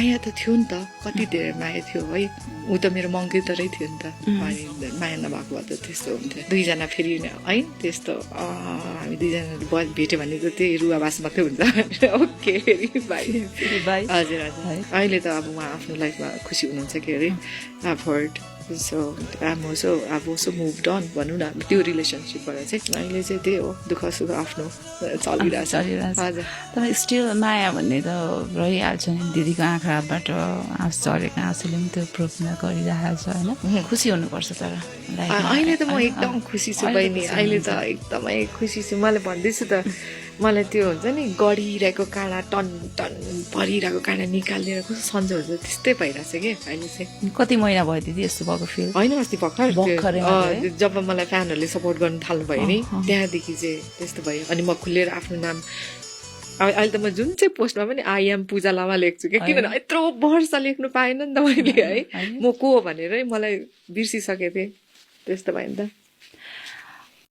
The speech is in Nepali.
माया त थियो नि त, कति धेरै माया थियो है। ऊ त मेरो मङ्गेतरै थियो नि त, अनि माया नभएको भए त त्यस्तो हुन्थ्यो। दुईजना फेरि है त्यस्तो हामी दुईजना भेट्यो भने त त्यही रुवाबास मात्रै हुन्छ। ओके फेरि बाई। हजुर हजुर। अहिले त अब उहाँ आफ्नो लाइफमा खुसी हुनुहुन्छ के अरे, I've heard. So I'm also moved on भनौँ न त्यो रिलेसनसिपबाट चाहिँ। अहिले चाहिँ त्यही हो, दुःख सुख आफ्नो चलिरहेछ। हजुर। तर स्टिल माया भन्ने त रहिहाल्छ नि। दिदीको आँखाबाट आँसु झरेको आँसुले पनि त्यो प्रुभ गरिरहेको छ होइन। खुसी हुनुपर्छ तर अहिले त म एकदम खुसी छु बहिनी, अहिले त एकदमै खुसी छु। मैले भन्दैछु त, मलाई त्यो हुन्छ नि गढिरहेको काँडा टन टन परिरहेको काँडा निकालेर कस्तो सन्चो हुन्छ त्यस्तै भइरहेछ कि अहिले चाहिँ। कति महिना भयो दिदी यस्तो भएको फिल? होइन अस्ति भर्खर जब मलाई फ्यानहरूले सपोर्ट गर्नु थाल्नु भयो नि, त्यहाँदेखि चाहिँ त्यस्तो भयो। अनि म खुलेर आफ्नो नाम अहिले त म जुन चाहिँ पोस्टमा पनि आई एम पूजा लामा लेख्छु क्या, किनभने यत्रो वर्ष लेख्नु पाएन नि त मैले है, म को हो भनेर मलाई बिर्सिसकेको थिएँ, त्यस्तो भयो नि त।